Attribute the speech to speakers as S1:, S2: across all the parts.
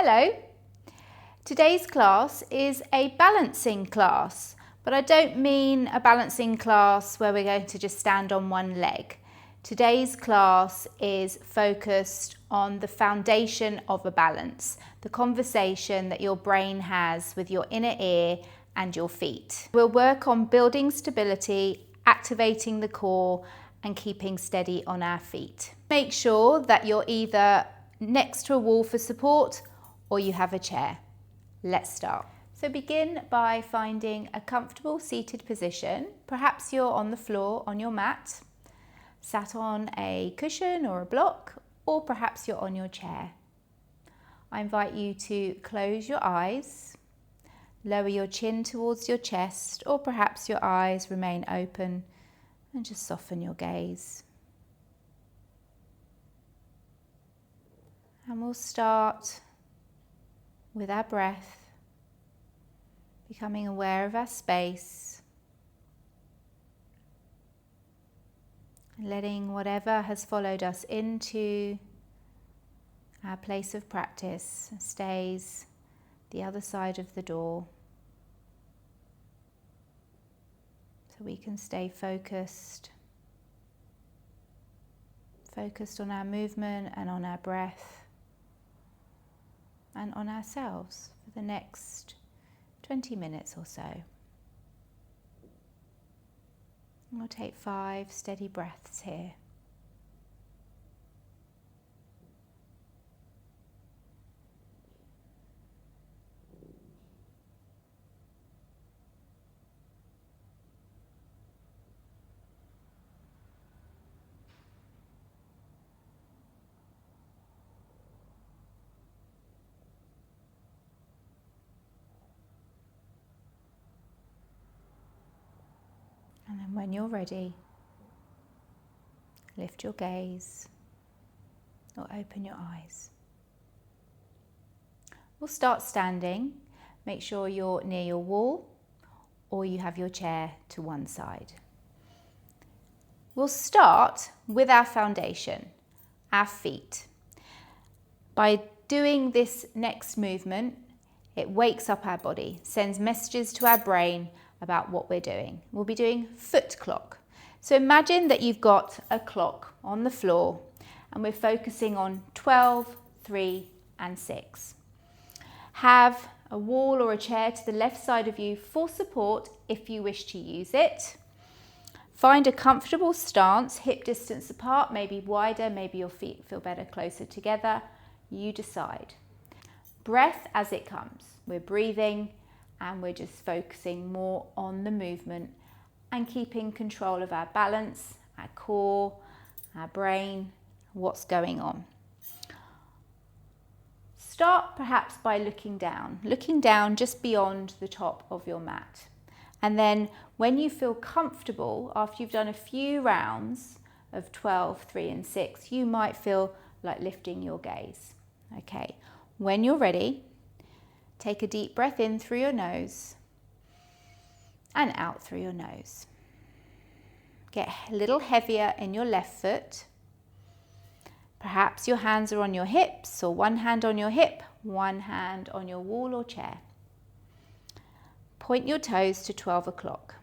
S1: Hello! Today's class is a balancing class, but I don't mean a balancing class where we're going to just stand on one leg. Today's class is focused on the foundation of a balance, the conversation that your brain has with your inner ear and your feet. We'll work on building stability, activating the core, and keeping steady on our feet. Make sure that you're either next to a wall for support or you have a chair. Let's start. So begin by finding a comfortable seated position. Perhaps you're on the floor on your mat, sat on a cushion or a block, or perhaps you're on your chair. I invite you to close your eyes, lower your chin towards your chest, or perhaps your eyes remain open and just soften your gaze. And we'll start with our breath, becoming aware of our space, and letting whatever has followed us into our place of practice stays the other side of the door, so we can stay focused on our movement and on our breath and on ourselves for the next 20 minutes or so. And we'll take 5 steady breaths here. And then when you're ready, lift your gaze or open your eyes. We'll start standing. Make sure you're near your wall or you have your chair to one side. We'll start with our foundation, our feet. By doing this next movement, it wakes up our body, sends messages to our brain about what we're doing. We'll be doing foot clock. So imagine that you've got a clock on the floor and we're focusing on 12, 3 and 6. Have a wall or a chair to the left side of you for support if you wish to use it. Find a comfortable stance, hip distance apart, maybe wider, maybe your feet feel better closer together. You decide. Breath as it comes. We're breathing and we're just focusing more on the movement and keeping control of our balance, our core, our brain, what's going on. Start perhaps by looking down just beyond the top of your mat. And then when you feel comfortable, after you've done a few rounds of 12, 3 and 6, you might feel like lifting your gaze. Okay, when you're ready, take a deep breath in through your nose and out through your nose. Get a little heavier in your left foot. Perhaps your hands are on your hips, or one hand on your hip, one hand on your wall or chair. Point your toes to 12 o'clock.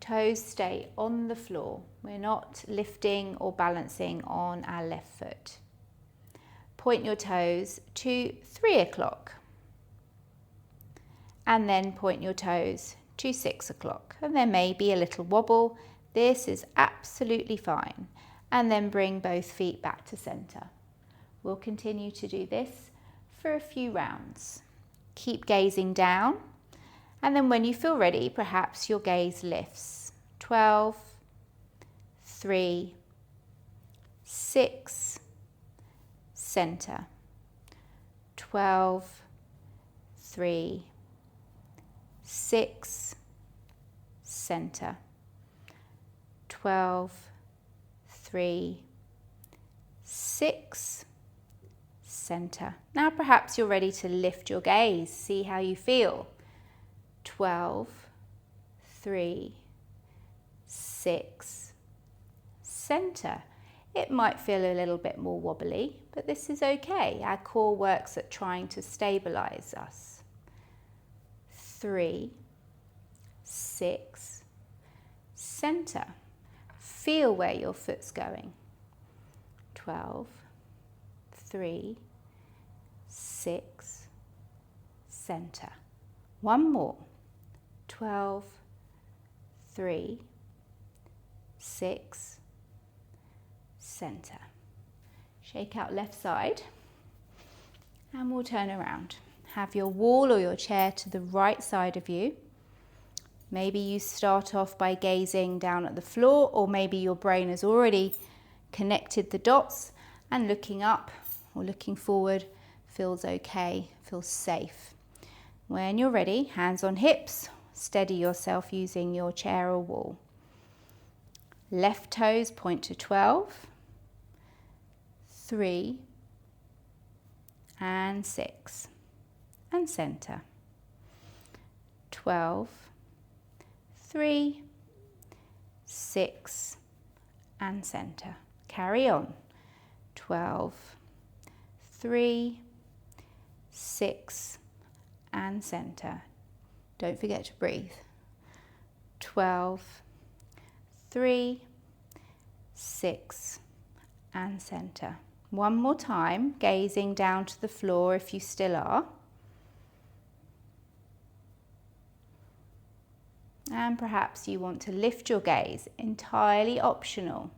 S1: Toes stay on the floor. We're not lifting or balancing on our left foot. Point your toes to 3 o'clock. And then point your toes to 6 o'clock. And there may be a little wobble. This is absolutely fine. And then bring both feet back to center. We'll continue to do this for a few rounds. Keep gazing down. And then when you feel ready, perhaps your gaze lifts. 12, 3, 6, center. 12, 3, 6, center. 12, 3, 6, center. Now perhaps you're ready to lift your gaze. See how you feel. 12, 3, 6, center. It might feel a little bit more wobbly, but this is okay. Our core works at trying to stabilize us. 3, 6, center. Feel where your foot's going. 12, 3, 6, center. One more. 12, 3, 6, center. Shake out left side and we'll turn around. Have your wall or your chair to the right side of you. Maybe you start off by gazing down at the floor, or maybe your brain has already connected the dots and looking up or looking forward feels okay, feels safe. When you're ready, hands on hips, steady yourself using your chair or wall. Left toes point to 12, 3, and 6, and center. 12, 3, 6, and center. Carry on. 12, 3, 6, and center. Don't forget to breathe. 12, 3, 6, and center. One more time, gazing down to the floor if you still are. And perhaps you want to lift your gaze, entirely optional.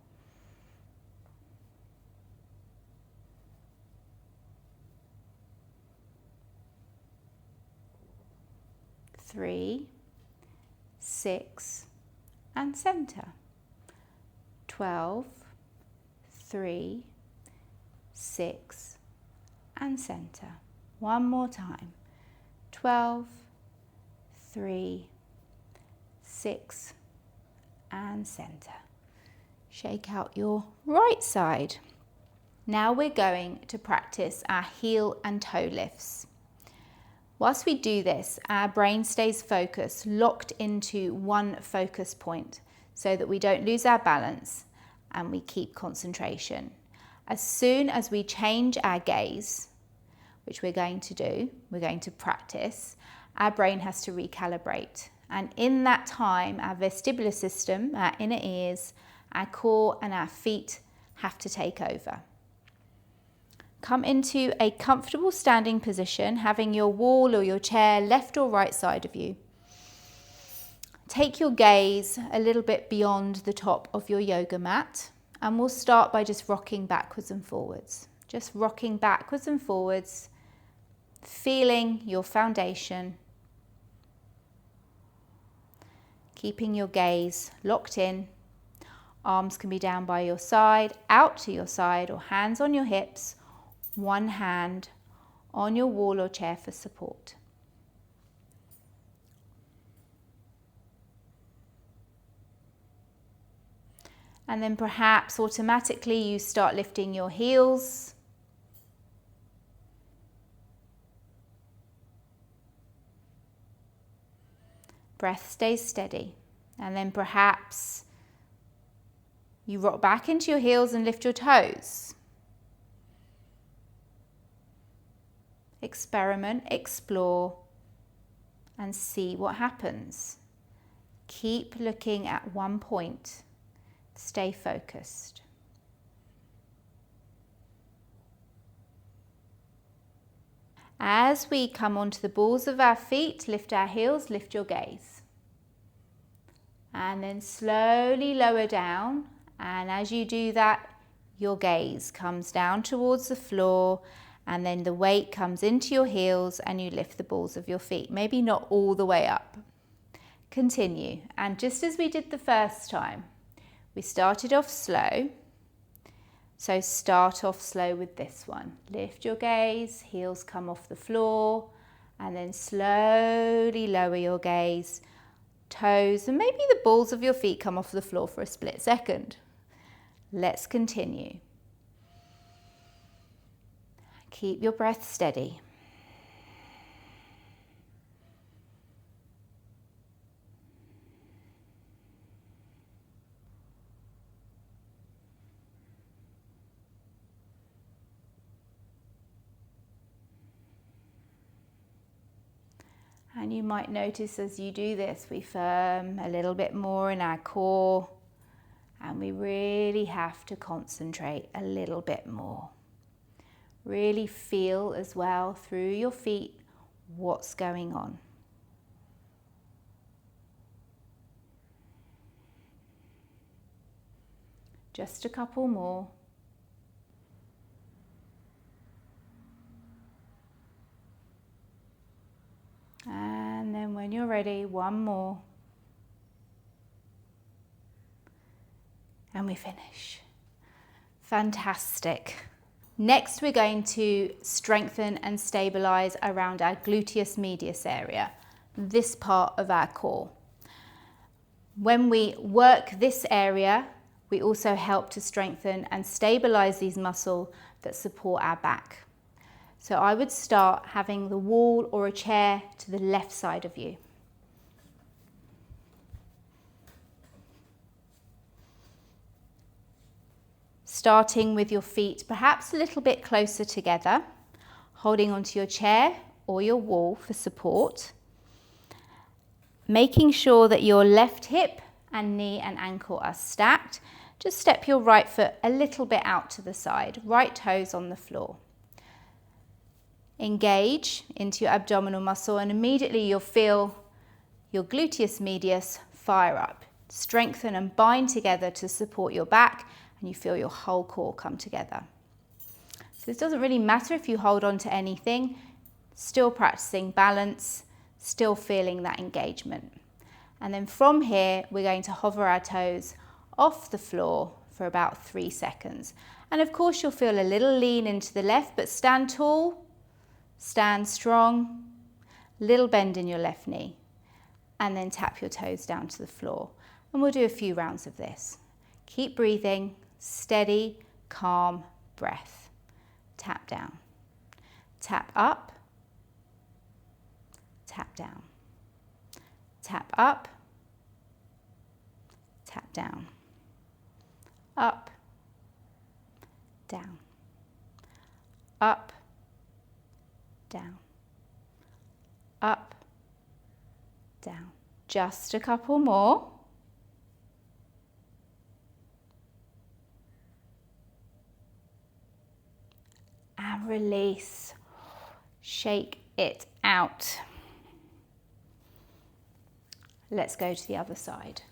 S1: 3, 6, and center. 12, 3, 6, and center. One more time. 12, 3, 6, and center. Shake out your right side. Now we're going to practice our heel and toe lifts. Whilst we do this, our brain stays focused, locked into one focus point so that we don't lose our balance and we keep concentration. As soon as we change our gaze, which we're going to do, we're going to practice, our brain has to recalibrate. And in that time, our vestibular system, our inner ears, our core and our feet have to take over. Come into a comfortable standing position, having your wall or your chair left or right side of you. Take your gaze a little bit beyond the top of your yoga mat, and we'll start by just rocking backwards and forwards. Just rocking backwards and forwards, feeling your foundation, keeping your gaze locked in. Arms can be down by your side, out to your side, or hands on your hips. One hand on your wall or chair for support. And then perhaps automatically you start lifting your heels. Breath stays steady. And then perhaps you rock back into your heels and lift your toes. Experiment, explore, and see what happens. Keep looking at one point. Stay focused. As we come onto the balls of our feet, lift our heels, lift your gaze. And then slowly lower down. And as you do that, your gaze comes down towards the floor, and then the weight comes into your heels and you lift the balls of your feet. Maybe not all the way up. Continue. And just as we did the first time, we started off slow. So start off slow with this one. Lift your gaze, heels come off the floor, and then slowly lower your gaze. Toes and maybe the balls of your feet come off the floor for a split second. Let's continue. Keep your breath steady. And you might notice as you do this, we firm a little bit more in our core, and we really have to concentrate a little bit more. Really feel as well through your feet what's going on. Just a couple more. And then when you're ready, one more. And we finish. Fantastic. Next, we're going to strengthen and stabilize around our gluteus medius area, this part of our core. When we work this area, we also help to strengthen and stabilize these muscles that support our back. So I would start having the wall or a chair to the left side of you. Starting with your feet perhaps a little bit closer together, holding onto your chair or your wall for support. Making sure that your left hip and knee and ankle are stacked. Just step your right foot a little bit out to the side, right toes on the floor. Engage into your abdominal muscle and immediately you'll feel your gluteus medius fire up. Strengthen and bind together to support your back, and you feel your whole core come together. So this doesn't really matter if you hold on to anything, still practicing balance, still feeling that engagement. And then from here, we're going to hover our toes off the floor for about 3 seconds. And of course, you'll feel a little lean into the left, but stand tall, stand strong, little bend in your left knee, and then tap your toes down to the floor. And we'll do a few rounds of this. Keep breathing, steady, calm breath. Tap down, tap up, tap down, tap up, tap down, up, down, up, down, up, down. Just a couple more. And release. Shake it out. Let's go to the other side.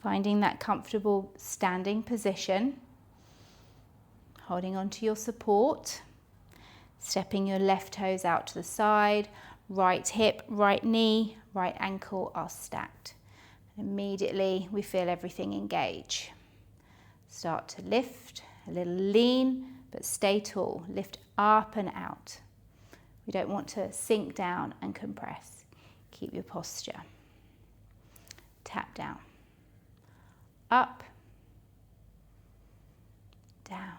S1: Finding that comfortable standing position. Holding on to your support. Stepping your left toes out to the side. Right hip, right knee, right ankle are stacked. And immediately we feel everything engage. Start to lift, a little lean, but stay tall. Lift up and out. We don't want to sink down and compress. Keep your posture. Tap down. Up, down.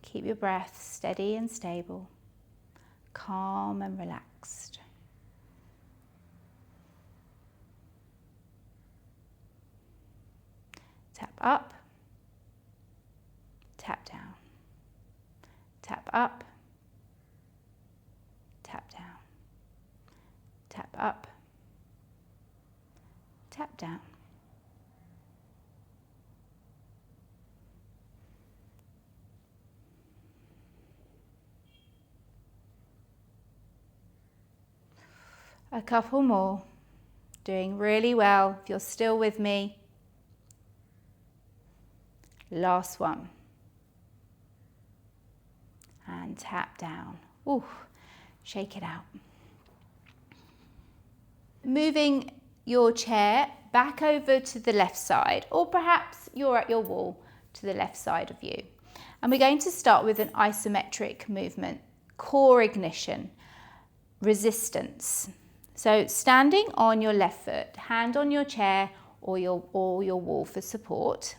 S1: Keep your breath steady and stable, calm and relaxed. Tap up, tap down, tap up, tap down, tap up, tap down. A couple more. Doing really well. If you're still with me. Last one. And tap down. Ooh, shake it out. Moving your chair back over to the left side, or perhaps you're at your wall to the left side of you. And we're going to start with an isometric movement, core ignition, resistance. So standing on your left foot, hand on your chair or your wall for support,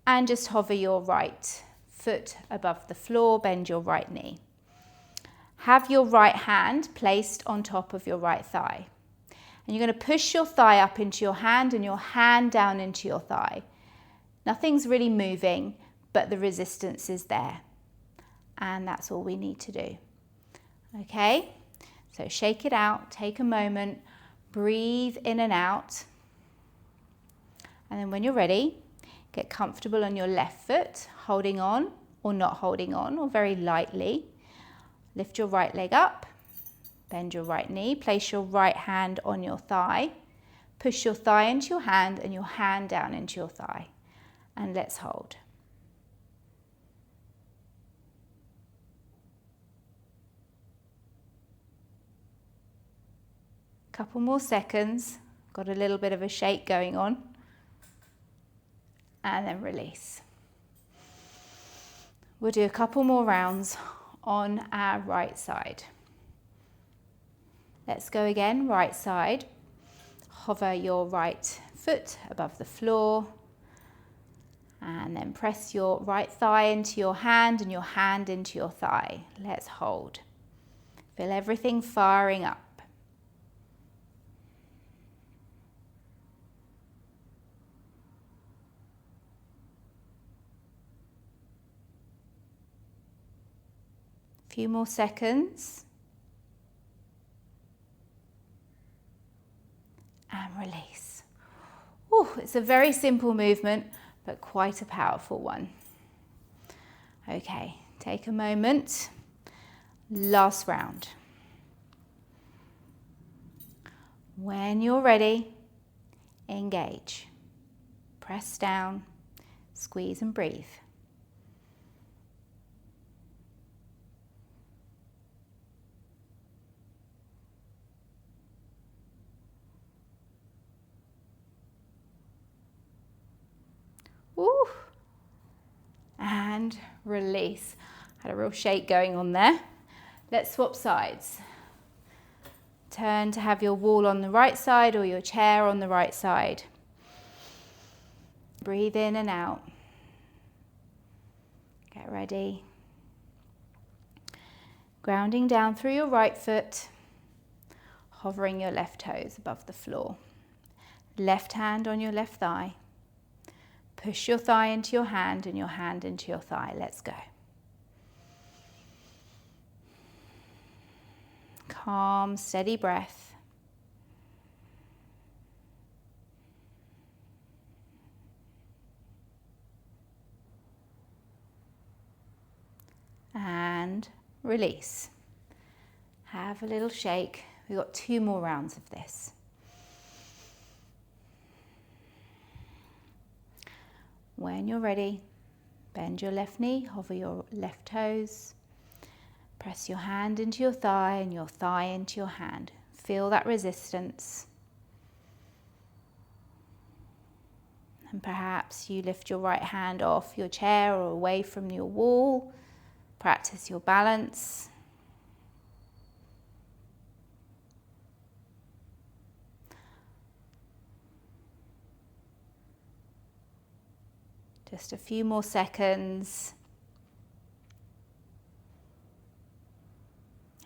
S1: and just hover your right foot above the floor, bend your right knee. Have your right hand placed on top of your right thigh. And you're going to push your thigh up into your hand and your hand down into your thigh. Nothing's really moving, but the resistance is there. And that's all we need to do. Okay, so shake it out, take a moment, breathe in and out. And then when you're ready, get comfortable on your left foot, holding on or not holding on, or very lightly. Lift your right leg up, bend your right knee, place your right hand on your thigh, push your thigh into your hand and your hand down into your thigh. And let's hold. Couple more seconds, got a little bit of a shake going on. And then release. We'll do a couple more rounds on our right side. Let's go again, right side. Hover your right foot above the floor. And then press your right thigh into your hand and your hand into your thigh. Let's hold. Feel everything firing up. Few more seconds. And release. Ooh, it's a very simple movement, but quite a powerful one. Okay, take a moment. Last round. When you're ready, engage. Press down, squeeze and breathe. Ooh. And release. Had a real shake going on there. Let's swap sides. Turn to have your wall on the right side or your chair on the right side. Breathe in and out. Get ready. Grounding down through your right foot, hovering your left toes above the floor. Left hand on your left thigh. Push your thigh into your hand and your hand into your thigh. Let's go. Calm, steady breath. And release. Have a little shake. We've got 2 more rounds of this. When you're ready, bend your left knee, hover your left toes. Press your hand into your thigh and your thigh into your hand. Feel that resistance. And perhaps you lift your right hand off your chair or away from your wall. Practice your balance. Just a few more seconds.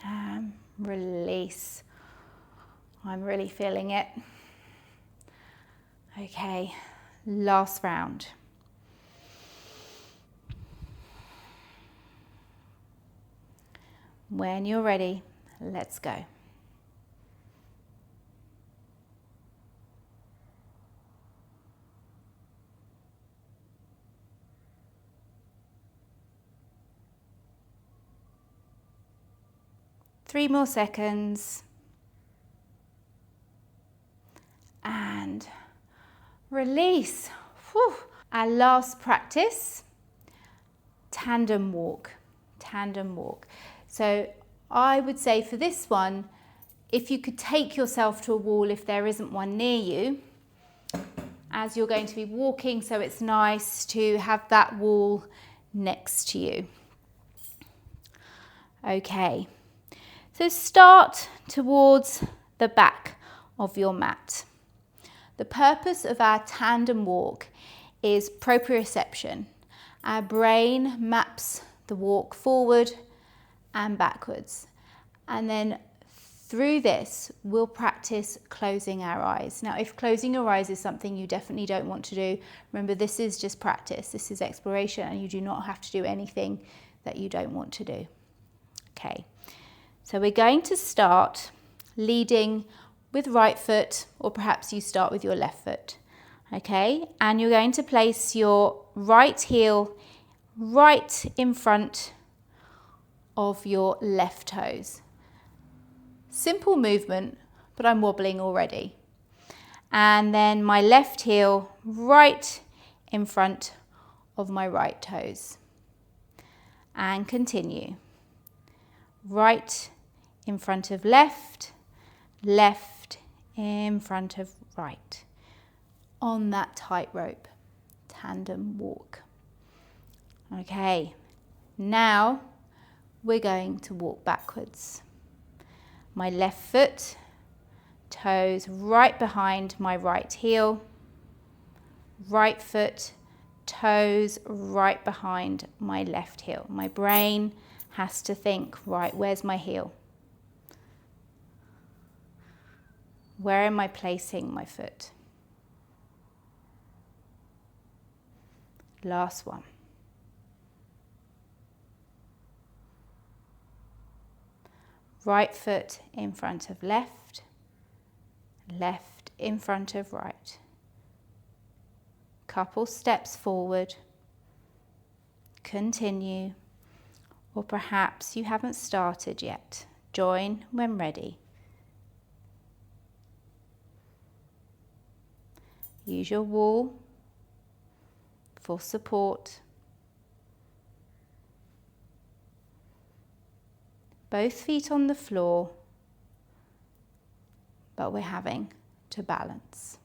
S1: And release. I'm really feeling it. Okay, last round. When you're ready, let's go. Three more seconds. And release. Whew. Our last practice, tandem walk. Tandem walk. So I would say for this one, if you could take yourself to a wall if there isn't one near you, as you're going to be walking, so it's nice to have that wall next to you. Okay. So start towards the back of your mat. The purpose of our tandem walk is proprioception. Our brain maps the walk forward and backwards. And then through this, we'll practice closing our eyes. Now, if closing your eyes is something you definitely don't want to do, remember this is just practice. This is exploration and you do not have to do anything that you don't want to do. Okay. So we're going to start leading with right foot, or perhaps you start with your left foot. Okay, and you're going to place your right heel right in front of your left toes. Simple movement, but I'm wobbling already. And then my left heel right in front of my right toes. And continue. Right in front of left, left in front of right. On that tightrope tandem walk. Okay, now we're going to walk backwards. My left foot, toes right behind my right heel. Right foot, toes right behind my left heel. My brain has to think, right, where's my heel? Where am I placing my foot? Last one. Right foot in front of left, left in front of right. Couple steps forward. Continue. Or perhaps you haven't started yet. Join when ready. Use your wall for support. Both feet on the floor, but we're having to balance.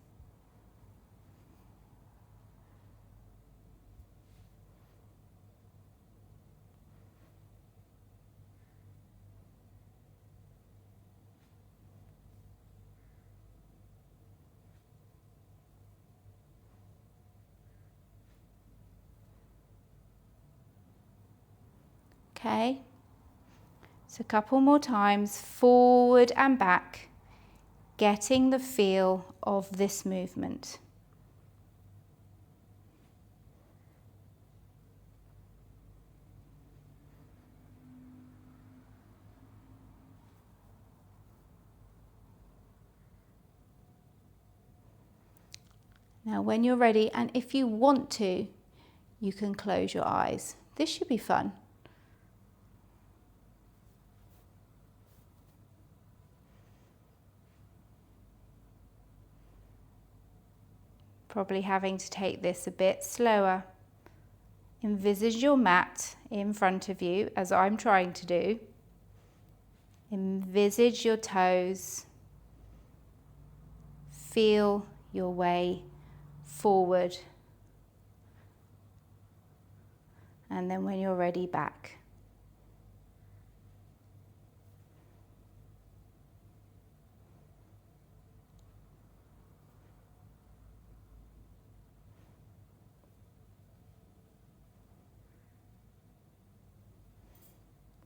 S1: Okay, so a couple more times, forward and back, getting the feel of this movement. Now when you're ready, and if you want to, you can close your eyes. This should be fun. Probably having to take this a bit slower. Envisage your mat in front of you, as I'm trying to do. Envisage your toes. Feel your way forward. And then when you're ready, back.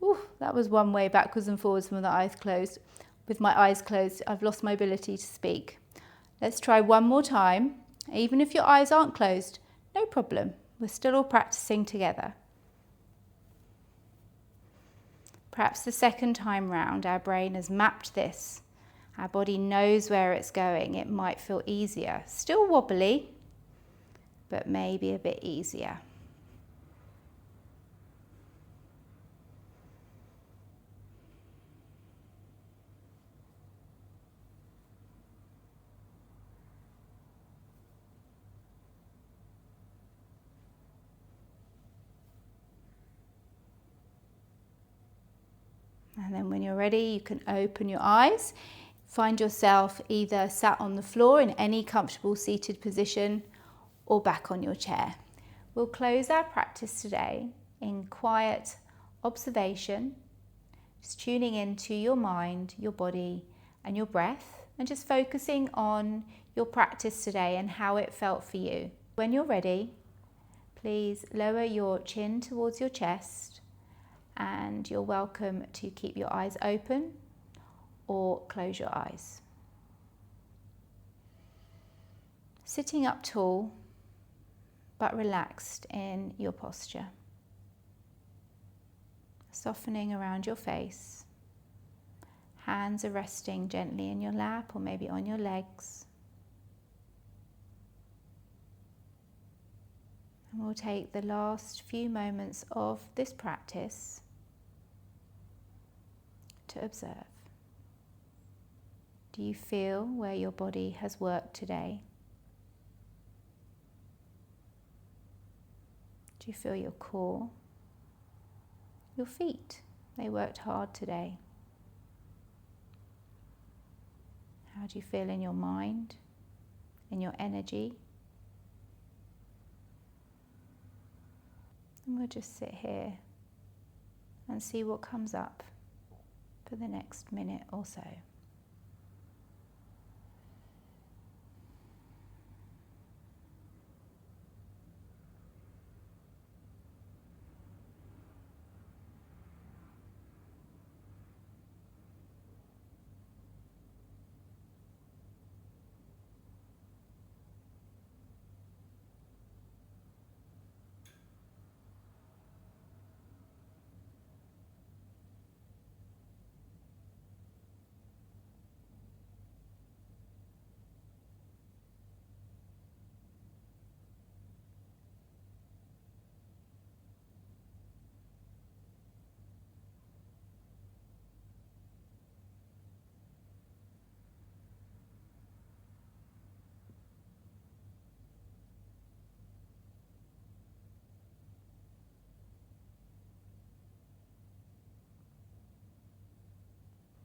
S1: Ooh, that was one way backwards and forwards with my eyes closed. With my eyes closed, I've lost my ability to speak. Let's try one more time. Even if your eyes aren't closed, no problem. We're still all practicing together. Perhaps the second time round, our brain has mapped this. Our body knows where it's going. It might feel easier. Still wobbly, but maybe a bit easier. And then when you're ready, you can open your eyes. Find yourself either sat on the floor in any comfortable seated position or back on your chair. We'll close our practice today in quiet observation, just tuning into your mind, your body and your breath, and just focusing on your practice today and how it felt for you. When you're ready, please lower your chin towards your chest, and you're welcome to keep your eyes open or close your eyes. Sitting up tall but relaxed in your posture. Softening around your face. Hands are resting gently in your lap or maybe on your legs. And we'll take the last few moments of this practice to observe. Do you feel where your body has worked today? Do you feel your core? Your feet, they worked hard today. How do you feel in your mind, in your energy? And we'll just sit here and see what comes up for the next minute or so.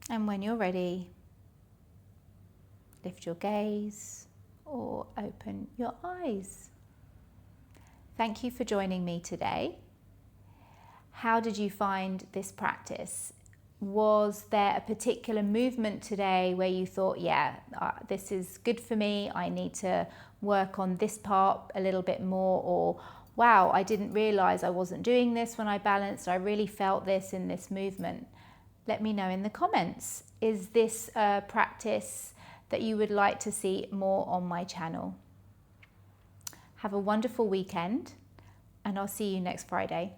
S1: And when you're ready, lift your gaze or open your eyes. Thank you for joining me today. How did you find this practice? Was there a particular movement today where you thought, yeah, this is good for me, I need to work on this part a little bit more, or wow, I didn't realize I wasn't doing this when I balanced, I really felt this in this movement? Let me know in the comments. Is this a practice that you would like to see more on my channel? Have a wonderful weekend, and I'll see you next Friday.